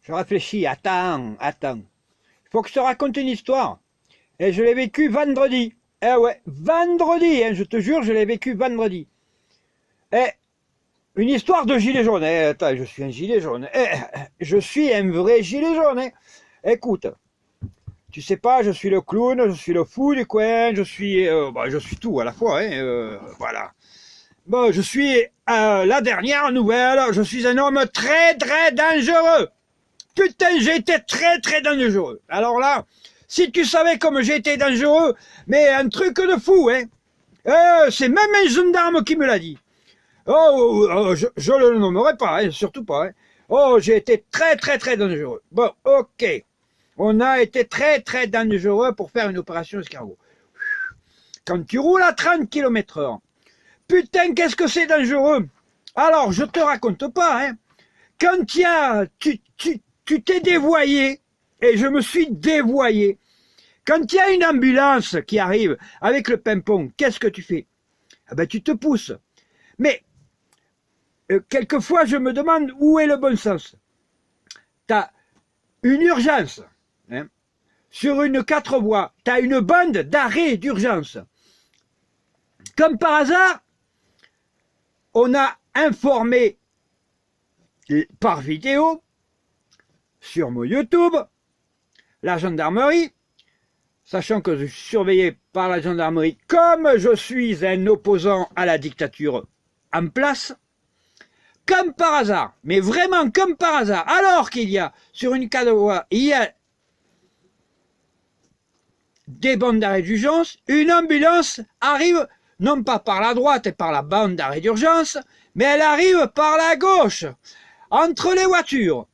Je réfléchis, attends. Il faut que je te raconte une histoire. Et je l'ai vécu vendredi. Eh ouais, vendredi, hein, je te jure, je l'ai vécu vendredi. Eh, une histoire de gilet jaune. Eh, attends, je suis un gilet jaune. Eh, je suis un vrai gilet jaune. Hein. Écoute, tu sais pas, je suis le clown, je suis le fou du coin, je suis tout à la fois. Hein, voilà. Bon, je suis la dernière nouvelle. Je suis un homme très dangereux. Putain, j'ai été très dangereux. Alors là, si tu savais comme j'ai été dangereux, mais un truc de fou, hein. C'est même un gendarme qui me l'a dit. Je ne le nommerai pas, hein, surtout pas. Hein. Oh, j'ai été très dangereux. Bon, ok. On a été très dangereux pour faire une opération escargot. Quand tu roules à 30 km/h, putain, qu'est-ce que c'est dangereux. Alors, je te raconte pas, hein. Quand tu t'es dévoyé, et je me suis dévoyé. Quand il y a une ambulance qui arrive avec le pimpon, qu'est-ce que tu fais? Ah ben, tu te pousses. Mais, quelquefois, je me demande où est le bon sens. Tu as une urgence. Hein, sur une 4 voies, tu as une bande d'arrêt d'urgence. Comme par hasard, on a informé par vidéo sur mon YouTube la gendarmerie, sachant que je suis surveillé par la gendarmerie comme je suis un opposant à la dictature en place, comme par hasard, mais vraiment comme par hasard, alors qu'il y a sur une 4 voies, il y a des bandes d'arrêt d'urgence, une ambulance arrive non pas par la droite et par la bande d'arrêt d'urgence, mais elle arrive par la gauche, entre les voitures.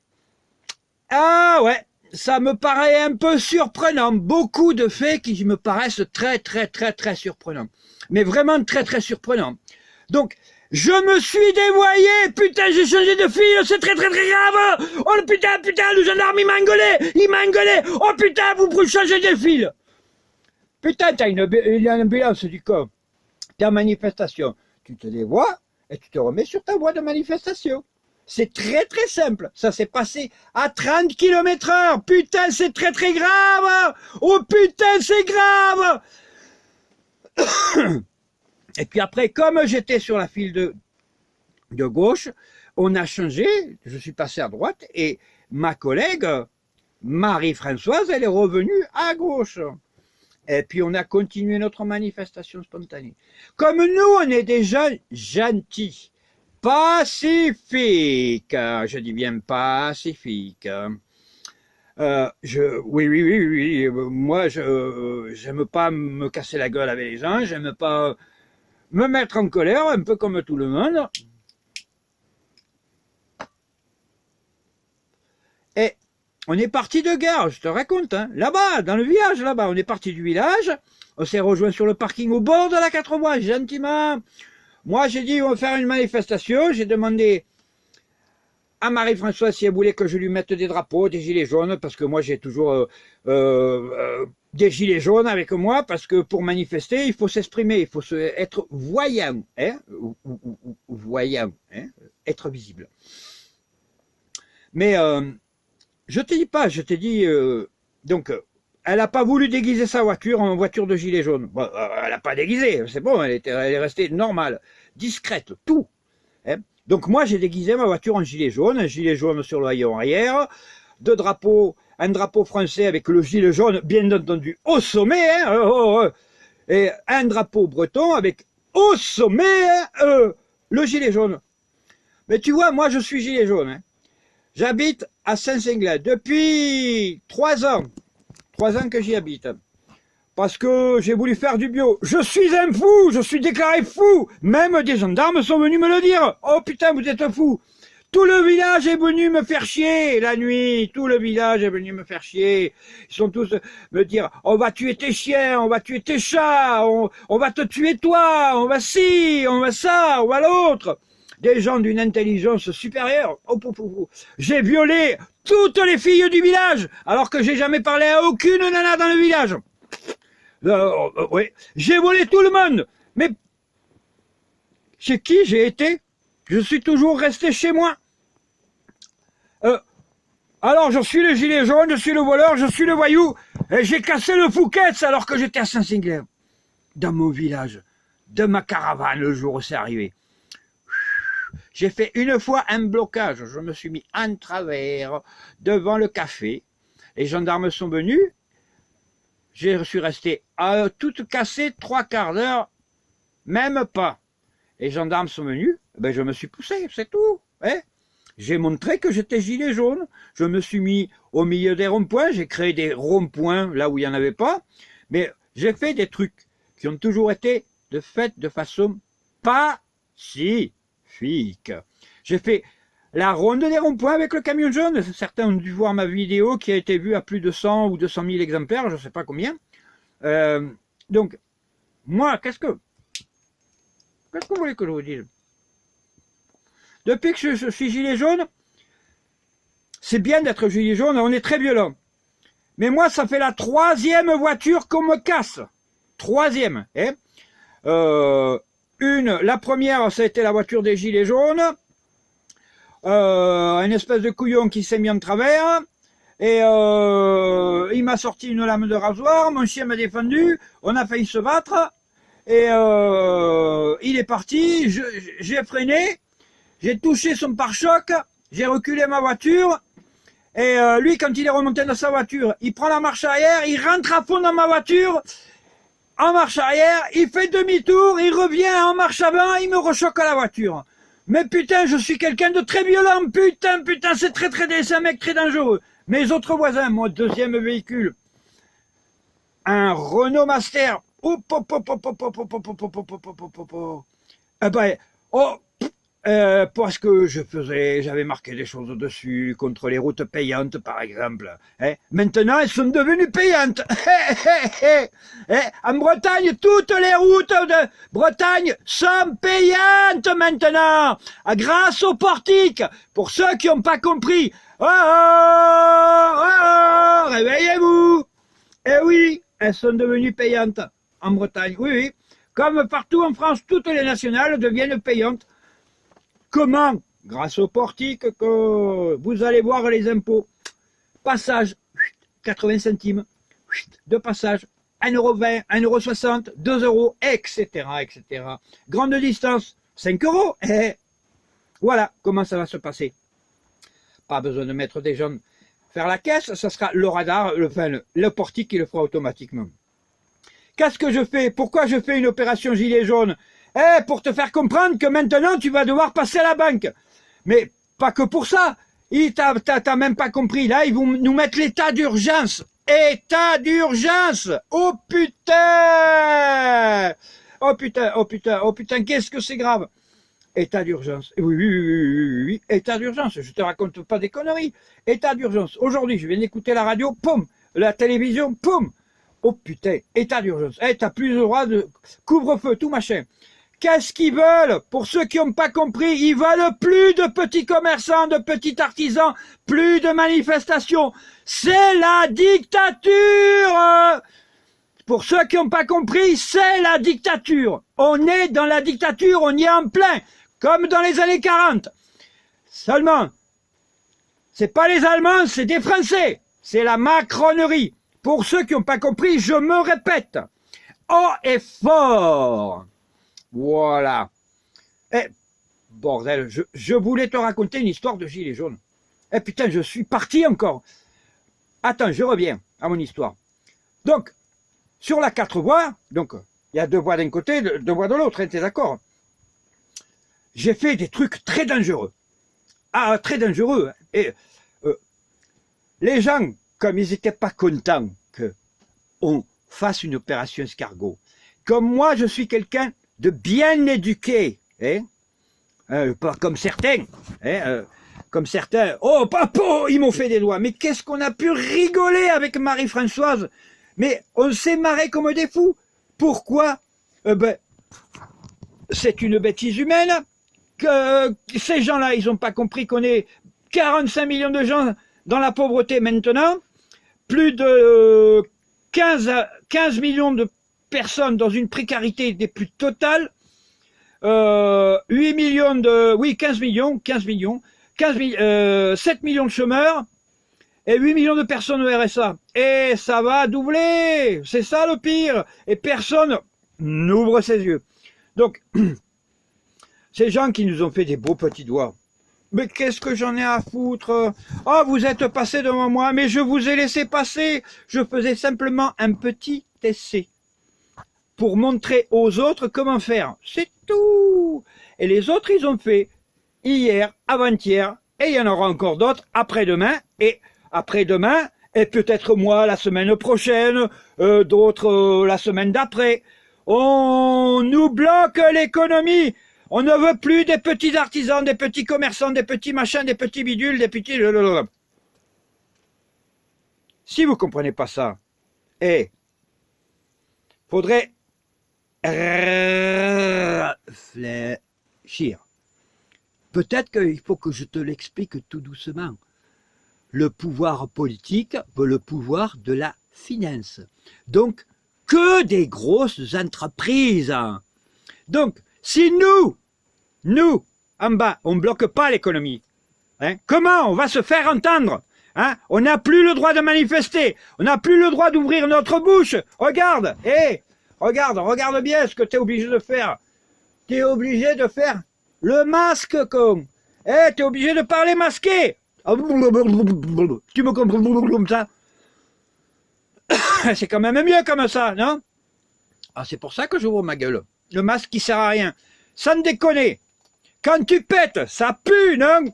Ah ouais, ça me paraît un peu surprenant. Beaucoup de faits qui me paraissent très surprenants. Mais vraiment très surprenants. Donc, je me suis dévoyé. Putain, j'ai changé de fil. C'est très grave. Oh putain, le gendarme, il m'a engueulé. Oh putain, vous changez de fil. Putain, t'as une ambulance du corps. T'es en manifestation. Tu te dévoies et tu te remets sur ta voie de manifestation. C'est très simple. Ça s'est passé à 30 km/h. Putain, c'est très grave. Oh putain, c'est grave. Et puis après, comme j'étais sur la file de gauche, on a changé. Je suis passé à droite et ma collègue, Marie-Françoise, elle est revenue à gauche. Et puis on a continué notre manifestation spontanée. Comme nous, on est des gens gentils. Pacifique, je dis bien pacifique. Oui. Moi, j'aime pas me casser la gueule avec les gens, j'aime pas me mettre en colère, un peu comme tout le monde. Et on est parti de gare, je te raconte, hein, là-bas, dans le village, là-bas. On est parti du village, on s'est rejoint sur le parking au bord de la 4 voies, gentiment. Moi, j'ai dit, on va faire une manifestation. J'ai demandé à Marie-Françoise si elle voulait que je lui mette des drapeaux, des gilets jaunes, parce que moi, j'ai toujours des gilets jaunes avec moi, parce que pour manifester, il faut s'exprimer, il faut être voyant, hein, voyant, hein, être visible. Mais je te dis pas, je te dis, donc, elle n'a pas voulu déguiser sa voiture en voiture de gilet jaune. Bon, elle n'a pas déguisé, c'est bon, elle est restée normale, discrète, tout. Hein. Donc moi, j'ai déguisé ma voiture en gilet jaune, un gilet jaune sur le haillon arrière, deux drapeaux, un drapeau français avec le gilet jaune, bien entendu, au sommet, hein, et un drapeau breton avec au sommet le gilet jaune. Mais tu vois, moi, je suis gilet jaune. Hein. J'habite à Saint-Singlet depuis 3 ans. 3 ans que j'y habite. Parce que j'ai voulu faire du bio. Je suis un fou, je suis déclaré fou. Même des gendarmes sont venus me le dire. Oh putain, vous êtes fou. Tout le village est venu me faire chier la nuit. Tout le village est venu me faire chier. Ils sont tous me dire, on va tuer tes chiens, on va tuer tes chats, on va te tuer toi, on va ci, on va ça, on va l'autre. Des gens d'une intelligence supérieure. Oh, j'ai violé toutes les filles du village, alors que j'ai jamais parlé à aucune nana dans le village. Oui, j'ai volé tout le monde. Mais chez qui j'ai été? Je suis toujours resté chez moi. Alors, je suis le gilet jaune, je suis le voleur, je suis le voyou, et j'ai cassé le Fouquet's alors que j'étais à Saint-Singlaire, dans mon village, de ma caravane le jour où c'est arrivé. J'ai fait une fois un blocage, je me suis mis en travers devant le café, les gendarmes sont venus, je suis resté toute cassée 3/4 d'heure, même pas. Les gendarmes sont venus, ben je me suis poussé, c'est tout. Hein, j'ai montré que j'étais gilet jaune. Je me suis mis au milieu des ronds-points, j'ai créé des ronds-points là où il n'y en avait pas. Mais j'ai fait des trucs qui ont toujours été faits de façon pacifique. J'ai fait la ronde des ronds-points avec le camion jaune. Certains ont dû voir ma vidéo qui a été vue à plus de 100 ou 200 000 exemplaires, je ne sais pas combien. Donc, moi, qu'est-ce que vous voulez que je vous dise? Depuis que je suis gilet jaune, c'est bien d'être gilet jaune, on est très violent. Mais moi, ça fait la 3e voiture qu'on me casse. 3e. Hein, la première, ça a été la voiture des gilets jaunes. Un espèce de couillon qui s'est mis en travers. Et il m'a sorti une lame de rasoir, mon chien m'a défendu, on a failli se battre. Et il est parti, j'ai freiné. J'ai touché son pare-choc, j'ai reculé ma voiture, et lui, quand il est remonté dans sa voiture, il prend la marche arrière, il rentre à fond dans ma voiture, en marche arrière, il fait demi-tour, il revient en marche avant, il me rechoque à la voiture. Mais putain, je suis quelqu'un de très violent, putain, c'est un mec très dangereux. Mes autres voisins, mon 2e véhicule, un Renault Master, parce que j'avais marqué des choses dessus, contre les routes payantes par exemple. Hein. Maintenant, elles sont devenues payantes. En Bretagne, toutes les routes de Bretagne sont payantes maintenant, grâce au portique. Pour ceux qui n'ont pas compris, réveillez-vous. Eh oui, elles sont devenues payantes en Bretagne. Oui, oui. Comme partout en France, toutes les nationales deviennent payantes. Comment? Grâce au portique que vous allez voir les impôts. Passage, 80 centimes. De passage, 1,20 €, 1,60 €, 2 €, etc., etc. Grande distance, 5 €. Et voilà comment ça va se passer. Pas besoin de mettre des gens faire la caisse, ça sera le radar, le portique qui le fera automatiquement. Qu'est-ce que je fais? Pourquoi je fais une opération gilet jaune? Pour te faire comprendre que maintenant tu vas devoir passer à la banque. Mais pas que pour ça. T'as même pas compris. Là, ils vont nous mettre l'état d'urgence. État d'urgence. Oh putain. Oh putain, oh putain, oh putain, qu'est-ce que c'est grave. État d'urgence. Oui, état d'urgence. Je te raconte pas des conneries. État d'urgence. Aujourd'hui, je viens d'écouter la radio, poum. La télévision, poum. Oh putain, état d'urgence. T'as plus le droit de couvre-feu, tout machin. Qu'est-ce qu'ils veulent? Pour ceux qui n'ont pas compris, ils veulent plus de petits commerçants, de petits artisans, plus de manifestations. C'est la dictature! Pour ceux qui n'ont pas compris, c'est la dictature. On est dans la dictature, on y est en plein, comme dans les années 40. Seulement, c'est pas les Allemands, c'est des Français. C'est la macronerie. Pour ceux qui n'ont pas compris, je me répète. Haut et fort. Voilà. Eh, bordel, je voulais te raconter une histoire de gilet jaune. Eh putain, je suis parti encore. Attends, je reviens à mon histoire. Donc, sur la 4 voies, donc, il y a 2 voies d'un côté, 2 voies de l'autre, hein, t'es d'accord? J'ai fait des trucs très dangereux. Ah, très dangereux. Hein. Et les gens, comme ils n'étaient pas contents qu'on fasse une opération escargot, comme moi, je suis quelqu'un de bien éduqué, hein, pas comme certains, hein, comme certains, oh papa, ils m'ont fait des doigts, mais qu'est-ce qu'on a pu rigoler avec Marie-Françoise, mais on s'est marré comme des fous. Pourquoi? C'est une bêtise humaine, que ces gens-là, ils n'ont pas compris qu'on est 45 millions de gens dans la pauvreté maintenant, plus de 15 millions de personnes dans une précarité des plus totales, 8 millions de... Oui, 7 millions de chômeurs, et 8 millions de personnes au RSA. Et ça va doubler. C'est ça le pire. Et personne n'ouvre ses yeux. Donc, ces gens qui nous ont fait des beaux petits doigts. Mais qu'est-ce que j'en ai à foutre? Oh, vous êtes passé devant moi, mais je vous ai laissé passer. Je faisais simplement un petit essai pour montrer aux autres comment faire. C'est tout. Et les autres, ils ont fait hier, avant-hier, et il y en aura encore d'autres après-demain, et après-demain, et peut-être moi la semaine prochaine, d'autres la semaine d'après. On nous bloque l'économie. On ne veut plus des petits artisans, des petits commerçants, des petits machins, des petits bidules, des petits... Si vous comprenez pas ça, faudrait réfléchir. Peut-être qu'il faut que je te l'explique tout doucement. Le pouvoir politique veut le pouvoir de la finance. Donc, que des grosses entreprises. Donc, si nous, en bas, on ne bloque pas l'économie, hein, comment on va se faire entendre, hein? On n'a plus le droit de manifester, on n'a plus le droit d'ouvrir notre bouche. Regarde, regarde bien ce que tu es obligé de faire. Tu es obligé de faire le masque, con. Tu es obligé de parler masqué. Tu me comprends comme ça? C'est quand même mieux comme ça, non? Ah, c'est pour ça que j'ouvre ma gueule. Le masque qui sert à rien. Sans déconner. Quand tu pètes, ça pue, non?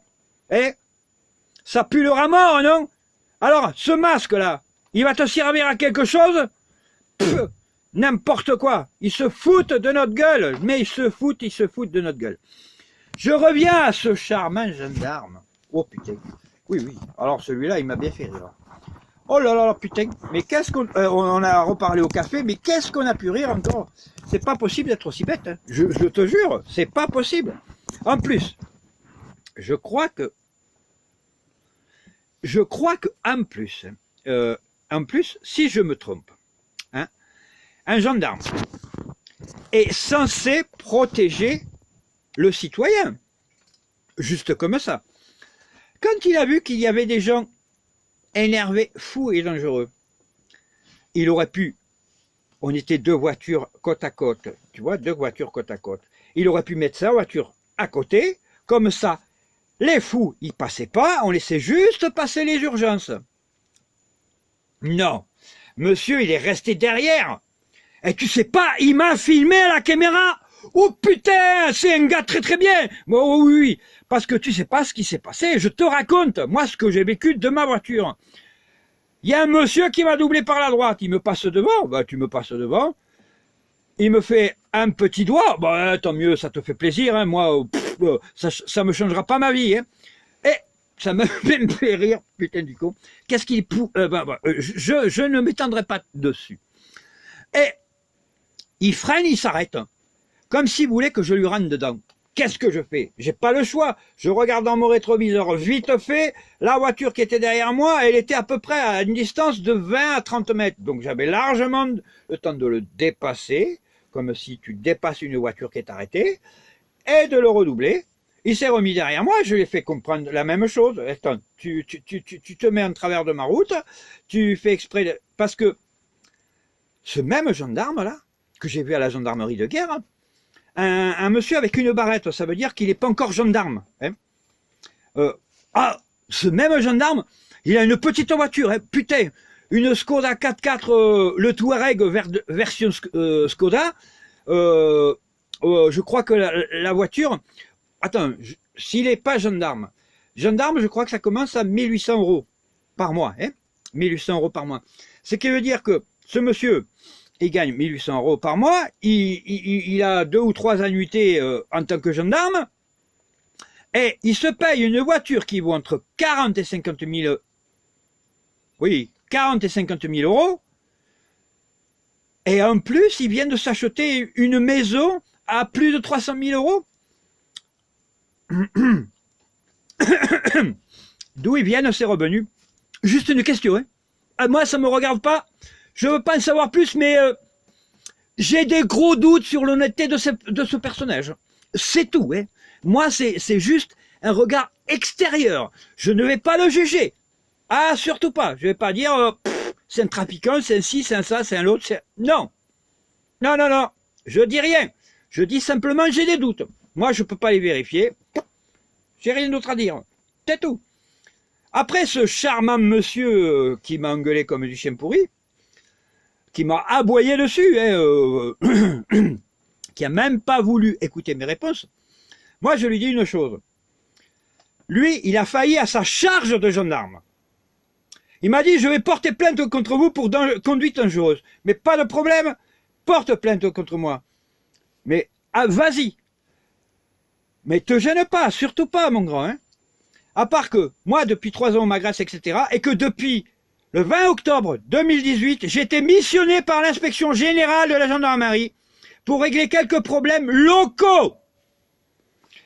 Ça pue le rat-mort, non? Alors, ce masque-là, il va te servir à quelque chose? N'importe quoi. Ils se foutent de notre gueule. Mais ils se foutent de notre gueule. Je reviens à ce charmant gendarme. Oh putain. Oui. Alors celui-là, il m'a bien fait rire. Oh là là, putain. Mais qu'est-ce qu'on... on a reparlé au café, mais qu'est-ce qu'on a pu rire encore? C'est pas possible d'être aussi bête. Hein. Je te jure, c'est pas possible. En plus, je crois que en plus, si je me trompe, hein, un gendarme est censé protéger le citoyen, juste comme ça. Quand il a vu qu'il y avait des gens énervés, fous et dangereux, il aurait pu, on était deux voitures côte à côte, tu vois, deux voitures côte à côte, il aurait pu mettre sa voiture à côté, comme ça, les fous, ils passaient pas, on laissait juste passer les urgences. Non, monsieur, il est resté derrière, et tu sais pas, il m'a filmé à la caméra. Oh putain, c'est un gars très bien. Oh, oui, parce que tu sais pas ce qui s'est passé. Je te raconte, moi, ce que j'ai vécu de ma voiture. Il y a un monsieur qui m'a doublé par la droite. Il me passe devant. Bah, tu me passes devant. Il me fait un petit doigt. Bah, tant mieux, ça te fait plaisir. Hein. Moi, ça me changera pas ma vie. Hein. Et ça me fait rire, putain du con. Qu'est-ce qu'il je ne m'étendrai pas dessus. Et il freine, il s'arrête. Comme s'il voulait que je lui rentre dedans. Qu'est-ce que je fais? J'ai pas le choix. Je regarde dans mon rétroviseur vite fait. La voiture qui était derrière moi, elle était à peu près à une distance de 20 à 30 mètres. Donc j'avais largement le temps de le dépasser, comme si tu dépasses une voiture qui est arrêtée, et de le redoubler. Il s'est remis derrière moi, je lui ai fait comprendre la même chose. Attends, tu te mets en travers de ma route, tu fais exprès de... Parce que ce même gendarme-là, que j'ai vu à la gendarmerie de guerre, un monsieur avec une barrette, ça veut dire qu'il n'est pas encore gendarme. Hein. Ce même gendarme, il a une petite voiture, hein, putain, une Skoda 4x4, le Touareg version Skoda, je crois que la voiture, attends, s'il n'est pas gendarme, je crois que ça commence à 1800 € par mois, hein, 1800 € par mois. Ce qui veut dire que ce monsieur, il gagne 1800 € par mois, il a 2 ou 3 annuités en tant que gendarme, et il se paye une voiture qui vaut entre 40 et 50 000, oui, 40 et 50 000 €, et en plus, il vient de s'acheter une maison à plus de 300 000 €. D'où ils viennent ces revenus? Juste une question, hein. Moi, ça ne me regarde pas. Je veux pas en savoir plus, mais j'ai des gros doutes sur l'honnêteté de ce personnage. C'est tout. Hein. Moi, c'est juste un regard extérieur. Je ne vais pas le juger. Ah, surtout pas. Je vais pas dire, c'est un trafiquant, c'est un ci, c'est un ça, c'est un l'autre. Non. Non, non, non. Je dis rien. Je dis simplement, j'ai des doutes. Moi, je peux pas les vérifier. J'ai rien d'autre à dire. C'est tout. Après ce charmant monsieur qui m'a engueulé comme du chien pourri, qui m'a aboyé dessus, qui a même pas voulu écouter mes réponses, moi je lui dis une chose. Lui, il a failli à sa charge de gendarme. Il m'a dit, je vais porter plainte contre vous pour conduite dangereuse. Mais pas de problème, porte plainte contre moi. Mais vas-y. Mais te gêne pas, surtout pas mon grand. Hein. À part que moi, depuis 3 ans, on m'agresse, etc. Et que depuis le 20 octobre 2018, j'ai été missionné par l'inspection générale de la gendarmerie pour régler quelques problèmes locaux.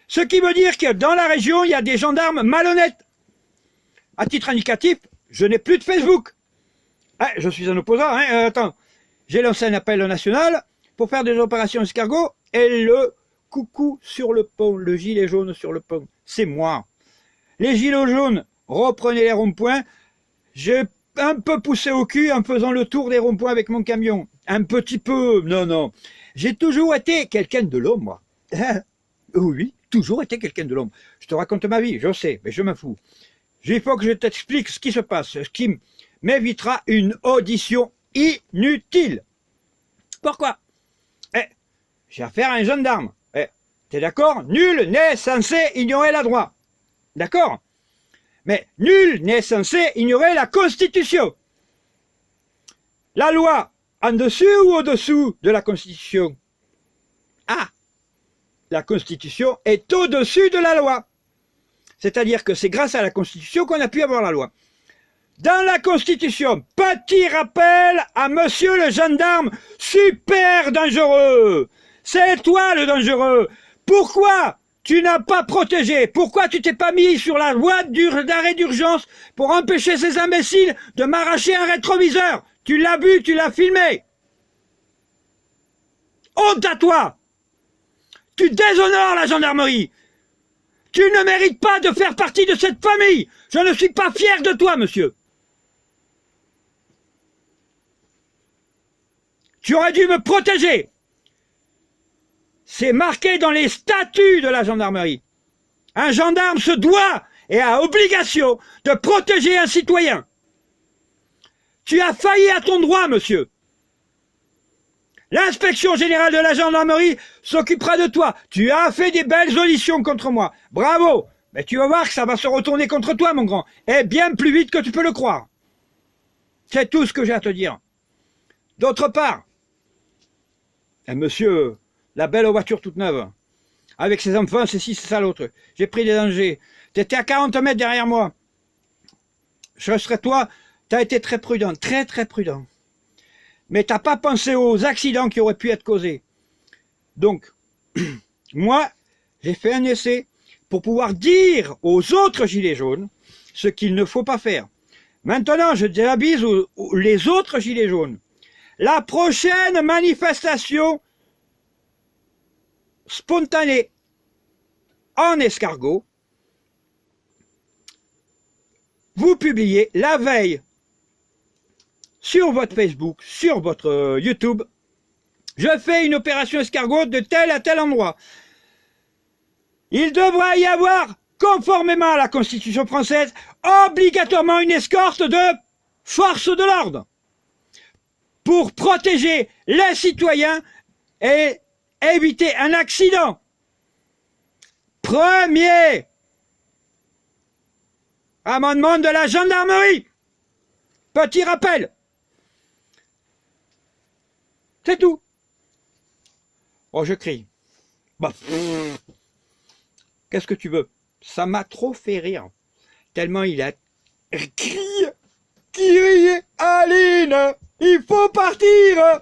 Ce qui veut dire que dans la région, il y a des gendarmes malhonnêtes. À titre indicatif, je n'ai plus de Facebook. Ah, je suis un opposant. Hein. Attends, j'ai lancé un appel national pour faire des opérations escargot et le coucou sur le pont, le gilet jaune sur le pont, c'est moi. Les gilets jaunes reprenaient les ronds-points. J'ai un peu poussé au cul en faisant le tour des ronds-points avec mon camion. Un petit peu, non, non. J'ai toujours été quelqu'un de l'ombre, moi. Oui, toujours été quelqu'un de l'ombre. Je te raconte ma vie, je sais, mais je m'en fous. Il faut que je t'explique ce qui se passe, ce qui m'évitera une audition inutile. Pourquoi? J'ai affaire à un gendarme. T'es d'accord? Nul n'est censé ignorer la loi. D'accord? Mais nul n'est censé ignorer la Constitution. La loi, en dessus ou au-dessous de la Constitution? Ah, la Constitution est au-dessus de la loi. C'est-à-dire que c'est grâce à la Constitution qu'on a pu avoir la loi. Dans la Constitution, petit rappel à monsieur le gendarme super dangereux. C'est toi le dangereux. Pourquoi tu n'as pas protégé? Pourquoi tu t'es pas mis sur la loi d'arrêt d'urgence pour empêcher ces imbéciles de m'arracher un rétroviseur? Tu l'as vu, tu l'as filmé. Honte à toi! Tu déshonores la gendarmerie. Tu ne mérites pas de faire partie de cette famille. Je ne suis pas fier de toi, monsieur. Tu aurais dû me protéger. C'est marqué dans les statuts de la gendarmerie. Un gendarme se doit et a obligation de protéger un citoyen. Tu as failli à ton droit, monsieur. L'inspection générale de la gendarmerie s'occupera de toi. Tu as fait des belles auditions contre moi. Bravo. Mais tu vas voir que ça va se retourner contre toi, mon grand. Et bien plus vite que tu peux le croire. C'est tout ce que j'ai à te dire. D'autre part, monsieur, la belle voiture toute neuve, avec ses enfants, c'est ci, c'est ça, l'autre. J'ai pris des dangers. Tu étais à 40 mètres derrière moi. Je serais toi, tu as été très prudent, très très prudent. Mais tu n'as pas pensé aux accidents qui auraient pu être causés. Donc, moi, j'ai fait un essai pour pouvoir dire aux autres gilets jaunes ce qu'il ne faut pas faire. Maintenant, je désabuse les autres gilets jaunes. La prochaine manifestation spontanée en escargot, vous publiez la veille sur votre Facebook, sur votre YouTube, je fais une opération escargot de tel à tel endroit. Il devra y avoir, conformément à la Constitution française, obligatoirement une escorte de force de l'ordre pour protéger les citoyens et éviter un accident. Premier amendement de la gendarmerie. Petit rappel. C'est tout. Oh, je crie. Bah. Qu'est-ce que tu veux? Ça m'a trop fait rire. Tellement il a crié, Aline, il faut partir.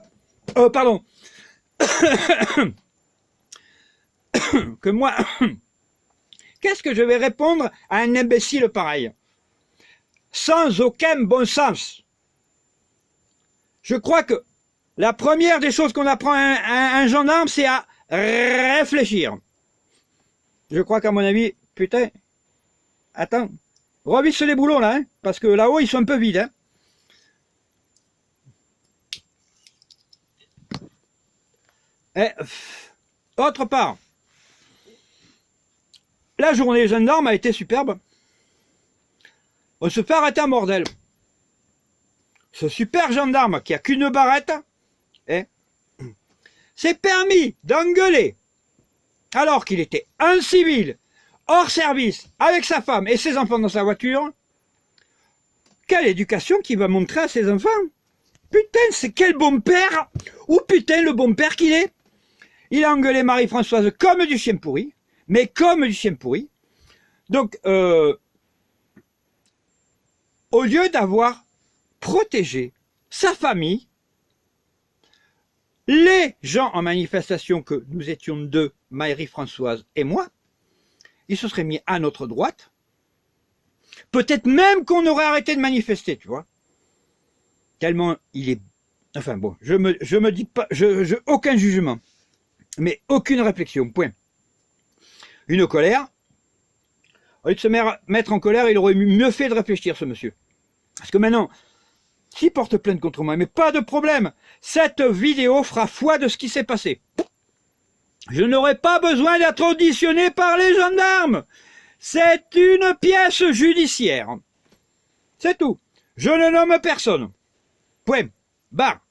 Pardon. Que moi, qu'est-ce que je vais répondre à un imbécile pareil? Sans aucun bon sens. Je crois que la première des choses qu'on apprend à un gendarme, c'est à réfléchir. Je crois qu'à mon avis, putain, attends, Revisse les boulons là, hein, parce que là-haut ils sont un peu vides. Hein. Et, autre part, la journée gendarme a été superbe. On se fait arrêter un bordel. Ce super gendarme qui a qu'une barrette, hein, s'est permis d'engueuler alors qu'il était un civil hors service avec sa femme et ses enfants dans sa voiture. Quelle éducation qu'il va montrer à ses enfants? Putain, c'est quel bon père! Ou putain, le bon père qu'il est! Il a engueulé Marie-Françoise comme du chien pourri, mais comme du chien pourri. Donc, au lieu d'avoir protégé sa famille, les gens en manifestation, que nous étions deux, Marie-Françoise et moi, ils se seraient mis à notre droite. Peut-être même qu'on aurait arrêté de manifester, tu vois. Tellement il est... Enfin bon, je me dis pas... aucun jugement. Mais aucune réflexion, point. Une colère. Au lieu de se mettre en colère, il aurait mieux fait de réfléchir, ce monsieur. Parce que maintenant, s'il porte plainte contre moi, mais pas de problème, cette vidéo fera foi de ce qui s'est passé. Je n'aurai pas besoin d'être auditionné par les gendarmes. C'est une pièce judiciaire. C'est tout. Je ne nomme personne. Point. Barre.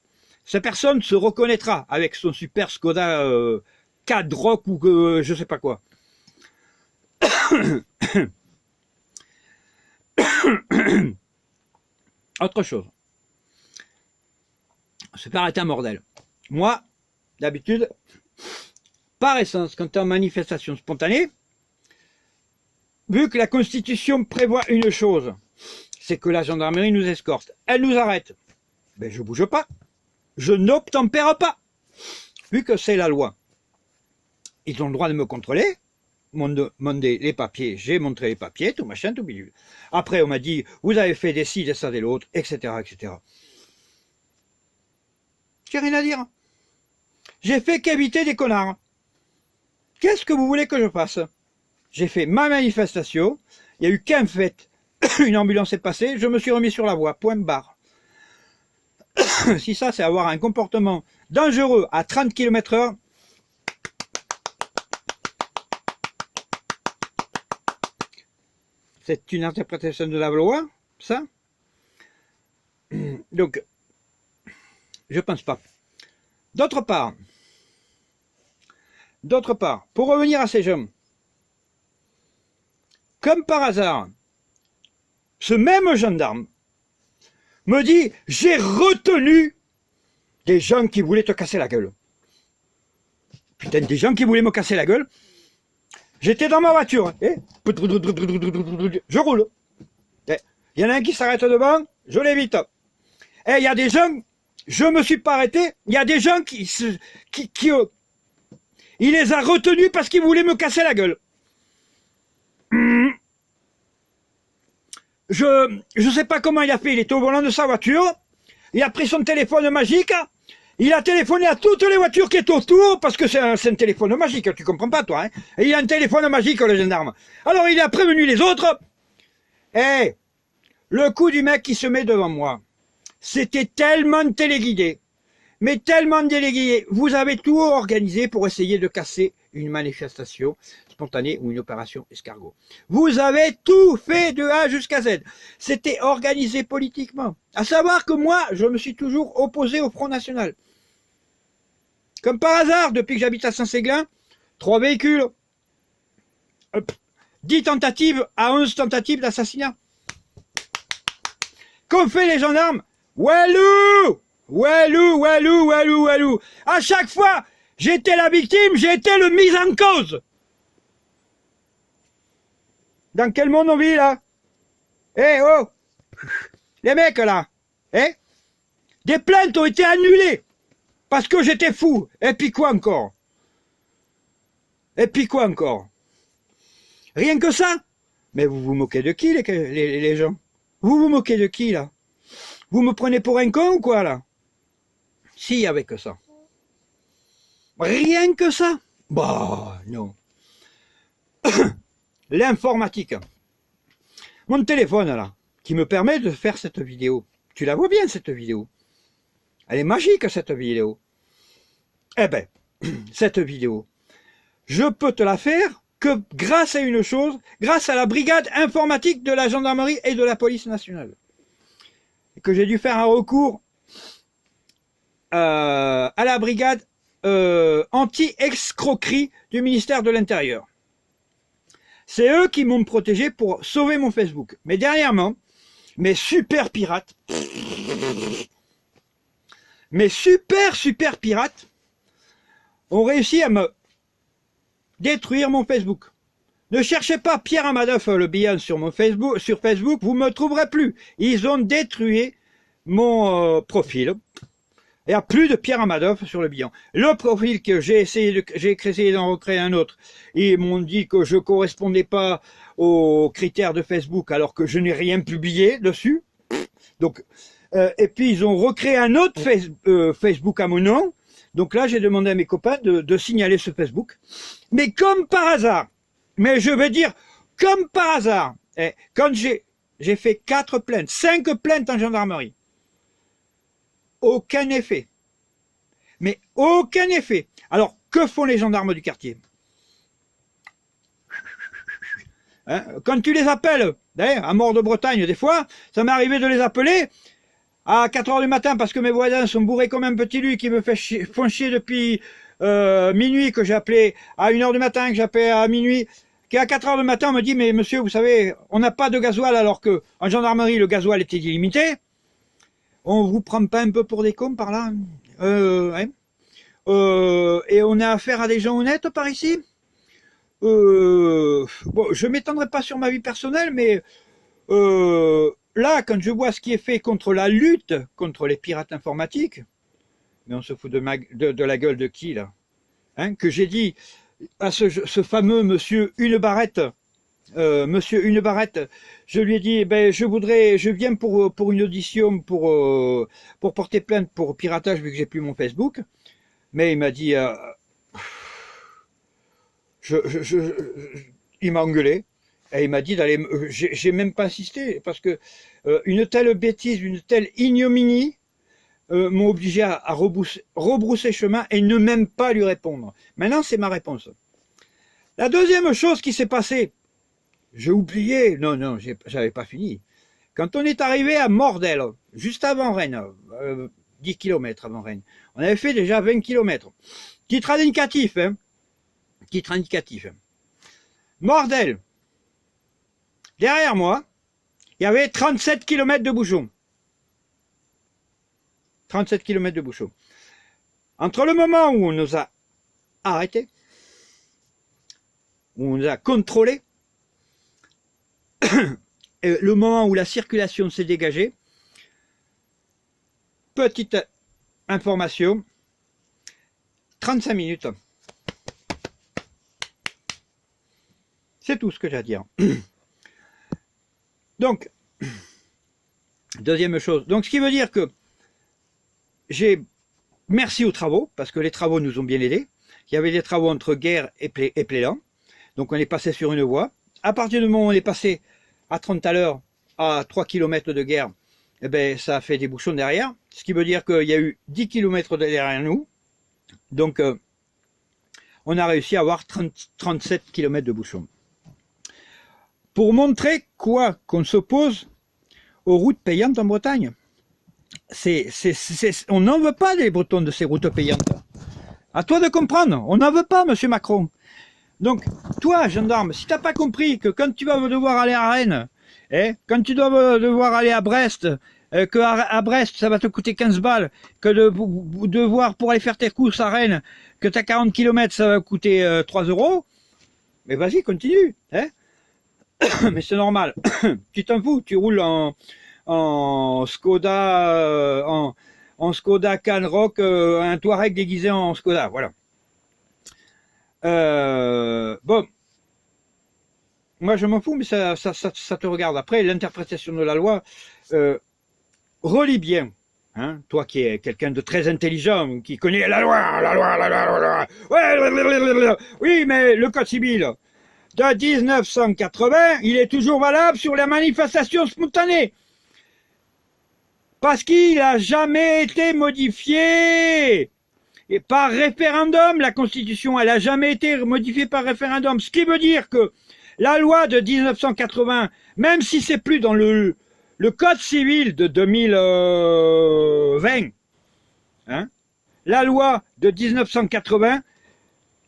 Cette personne se reconnaîtra avec son super Skoda 4 Rock ou je sais pas quoi. Autre chose. Se faire arrêter un bordel. Moi, d'habitude, par essence, quand tu es en manifestation spontanée, vu que la Constitution prévoit une chose, c'est que la gendarmerie nous escorte, elle nous arrête. Ben, je bouge pas. Je n'obtempère pas. Vu que c'est la loi. Ils ont le droit de me contrôler, demander les papiers, j'ai montré les papiers, tout machin, tout bidule. Après, on m'a dit, vous avez fait des ci, des ça, des l'autre, etc., etc. J'ai rien à dire. J'ai fait qu'éviter des connards. Qu'est-ce que vous voulez que je fasse? J'ai fait ma manifestation, il n'y a eu qu'un fait, une ambulance est passée, je me suis remis sur la voie, point barre. Si ça, c'est avoir un comportement dangereux à 30 km/h, c'est une interprétation de la loi, ça? Donc, je pense pas. D'autre part, pour revenir à ces gens, comme par hasard, ce même gendarme me dit, j'ai retenu des gens qui voulaient te casser la gueule. Putain, des gens qui voulaient me casser la gueule. J'étais dans ma voiture, et je roule. Il y en a un qui s'arrête devant, je l'évite. Et il y a des gens, je me suis pas arrêté, il y a des gens qui il les a retenus parce qu'ils voulaient me casser la gueule. Je sais pas comment il a fait, il était au volant de sa voiture, il a pris son téléphone magique, il a téléphoné à toutes les voitures qui étaient autour, parce que c'est un téléphone magique, tu comprends pas toi, hein. Et il a un téléphone magique, le gendarme. Alors il a prévenu les autres, et le coup du mec qui se met devant moi, c'était tellement téléguidé, mais tellement téléguidé, vous avez tout organisé pour essayer de casser une manifestation spontanée ou une opération escargot. Vous avez tout fait de A jusqu'à Z. C'était organisé politiquement. À savoir que moi, je me suis toujours opposé au Front National. Comme par hasard, depuis que j'habite à Saint-Séglin, 3 véhicules, 10 tentatives à 11 tentatives d'assassinat. Qu'ont fait les gendarmes? Walou! Walou, walou, walou, walou. À chaque fois, j'étais la victime, j'étais le mis en cause. Dans quel monde on vit, là? Eh, oh! Les mecs, là! Eh? Des plaintes ont été annulées! Parce que j'étais fou! Et puis quoi encore? Et puis quoi encore? Rien que ça? Mais vous vous moquez de qui, les gens? Vous vous moquez de qui, là? Vous me prenez pour un con ou quoi, là? Si, avec ça. Rien que ça? Bah, non. L'informatique. mon téléphone là, qui me permet de faire cette vidéo. Tu la vois bien cette vidéo. Elle est magique cette vidéo. Eh ben, cette vidéo, je peux te la faire que grâce à une chose, grâce à la brigade informatique de la gendarmerie et de la police nationale. Et que j'ai dû faire un recours à la brigade anti-escroquerie du ministère de l'Intérieur. C'est eux qui m'ont protégé pour sauver mon Facebook. Mais dernièrement, mes super pirates, pirates, ont réussi à me détruire mon Facebook. Ne cherchez pas Pierre Amadoff le bilan sur Facebook, vous me trouverez plus. Ils ont détruit mon profil. Il n'y a plus de Pierre Amadoff sur le bilan. Le profil que j'ai essayé d'en recréer un autre, ils m'ont dit que je correspondais pas aux critères de Facebook alors que je n'ai rien publié dessus. Donc, et puis ils ont recréé un autre Facebook à mon nom. Donc là, j'ai demandé à mes copains de signaler ce Facebook. Mais comme par hasard, mais je vais dire comme par hasard, quand j'ai fait 4 plaintes, 5 plaintes en gendarmerie, aucun effet. Mais aucun effet. Alors, que font les gendarmes du quartier? Hein, quand tu les appelles, à Mort de Bretagne, des fois, ça m'est arrivé de les appeler à 4 heures du matin parce que mes voisins sont bourrés comme un petit lui qui me font chier depuis minuit, que j'ai appelé à 1 heure du matin, que j'ai appelé à minuit, qu'à 4 heures du matin, on me dit, mais monsieur, vous savez, on n'a pas de gasoil alors que en gendarmerie, le gasoil était illimité. On vous prend pas un peu pour des cons par là, hein, et on a affaire à des gens honnêtes par ici. Bon, je m'étendrai pas sur ma vie personnelle, mais là, quand je vois ce qui est fait contre la lutte contre les pirates informatiques, mais on se fout de la gueule de qui là, hein, que j'ai dit à ce fameux monsieur Une Barrette. Monsieur Une Barrette, je lui ai dit, ben je viens pour une audition pour porter plainte pour piratage vu que j'ai plus mon Facebook. Mais il m'a dit, il m'a engueulé et il m'a dit d'aller. J'ai même pas insisté parce que une telle bêtise, une telle ignominie m'ont obligé à rebrousser chemin et ne même pas lui répondre. Maintenant, c'est ma réponse. La deuxième chose qui s'est passée. J'ai oublié, non, j'avais pas fini. Quand on est arrivé à Mordel, juste avant Rennes, 10 km avant Rennes, on avait fait déjà 20 km. Titre indicatif, hein. Titre indicatif. Mordel. Derrière moi, il y avait 37 km de bouchons. 37 km de bouchons. Entre le moment où on nous a arrêtés, où on nous a contrôlés, et le moment où la circulation s'est dégagée, petite information, 35 minutes. C'est tout ce que j'ai à dire. Donc, deuxième chose. Donc, ce qui veut dire que merci aux travaux, parce que les travaux nous ont bien aidés. Il y avait des travaux entre Guerre et Plélan. Donc, on est passé sur une voie. À partir du moment où on est passé à 30 à l'heure à 3 km de Guerre, eh ben, ça a fait des bouchons derrière. Ce qui veut dire qu'il y a eu 10 km derrière nous. Donc, on a réussi à avoir 37 km de bouchons. Pour montrer qu'on s'oppose aux routes payantes en Bretagne. On n'en veut pas les Bretons de ces routes payantes. À toi de comprendre. On n'en veut pas, monsieur Macron. Donc, toi, gendarme, si tu n'as pas compris que quand tu vas devoir aller à Rennes, quand tu dois devoir aller à Brest, qu'à Brest, ça va te coûter 15 balles, que de devoir, pour aller faire tes courses à Rennes, que tu as 40 km, ça va coûter 3 €, mais vas-y, continue. Mais c'est normal. Tu t'en fous, tu roules en Skoda, en Skoda Karoq, un Touareg déguisé en Skoda, voilà. Bon, moi je m'en fous, mais ça te regarde. Après, l'interprétation de la loi, relis bien, hein, toi qui es quelqu'un de très intelligent, qui connaît la loi, ouais, oui, mais le code civil, de 1980, il est toujours valable sur les manifestations spontanées. Parce qu'il n'a jamais été modifié et par référendum. La Constitution, elle n'a jamais été modifiée par référendum. Ce qui veut dire que la loi de 1980, même si c'est plus dans le Code civil de 2020, hein, la loi de 1980,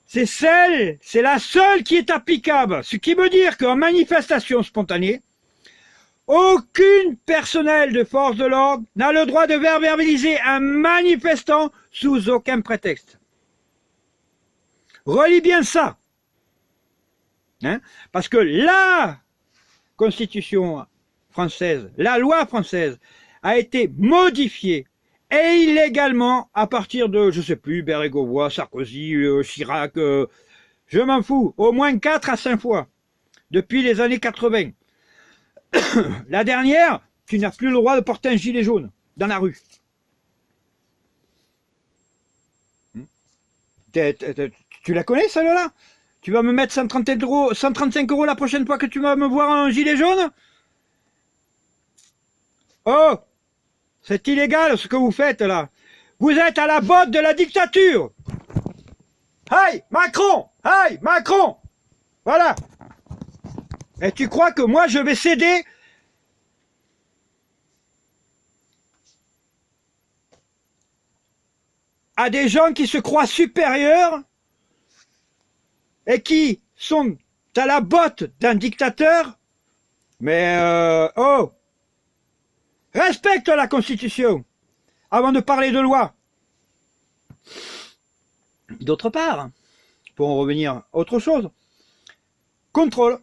c'est la seule qui est applicable. Ce qui veut dire qu'en manifestation spontanée, aucune personnel de force de l'ordre n'a le droit de verbaliser un manifestant sous aucun prétexte. Relis bien ça. Hein, parce que la Constitution française, la loi française, a été modifiée et illégalement à partir de, je sais plus, Bérégovoy, Sarkozy, Chirac, je m'en fous, au moins 4 à 5 fois, depuis les années 80. La dernière, tu n'as plus le droit de porter un gilet jaune dans la rue. Tu la connais celle-là? Tu vas me mettre 135 € la prochaine fois que tu vas me voir un gilet jaune? Oh, c'est illégal ce que vous faites là. Vous êtes à la botte de la dictature. Aïe, Macron! Aïe, Macron! Voilà. Et tu crois que moi je vais céder à des gens qui se croient supérieurs et qui sont à la botte d'un dictateur? Mais oh, respecte la Constitution avant de parler de loi. D'autre part, pour en revenir à autre chose, contrôle.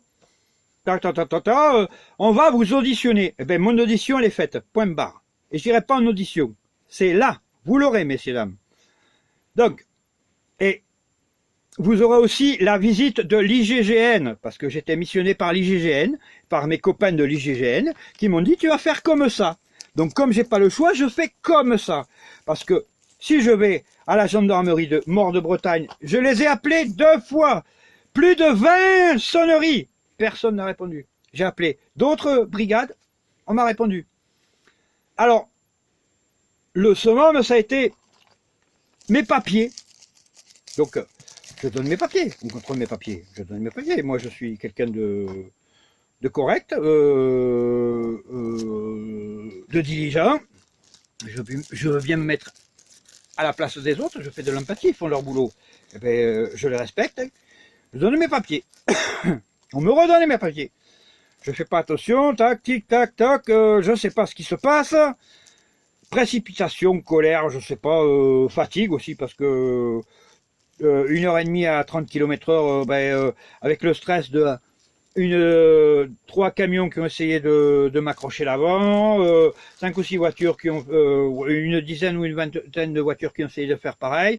On va vous auditionner. Eh bien, mon audition, elle est faite. Point barre. Et je dirais pas en audition. C'est là. Vous l'aurez, messieurs, dames. Donc, et vous aurez aussi la visite de l'IGGN, parce que j'étais missionné par l'IGGN, par mes copains de l'IGGN, qui m'ont dit, tu vas faire comme ça. Donc, comme j'ai pas le choix, je fais comme ça. Parce que si je vais à la gendarmerie de Mort-de-Bretagne, je les ai appelés 2 fois. Plus de 20 sonneries. Personne n'a répondu. J'ai appelé d'autres brigades, on m'a répondu. Alors, le summum, ça a été mes papiers. Donc, je donne mes papiers. Vous contrôlez mes papiers. Je donne mes papiers. Moi, je suis quelqu'un de correct, de diligent. Je viens me mettre à la place des autres. Je fais de l'empathie. Ils font leur boulot. Eh bien, je les respecte. Je donne mes papiers. On me redonne mes papiers. Je fais pas attention, tac, tic, tac, tac, je sais pas ce qui se passe. Précipitation, colère, je sais pas, fatigue aussi parce que 1h30 à 30 km/h, avec le stress de 3 camions qui ont essayé de m'accrocher l'avant, 5 ou 6 voitures qui ont, une dizaine ou une vingtaine de voitures qui ont essayé de faire pareil.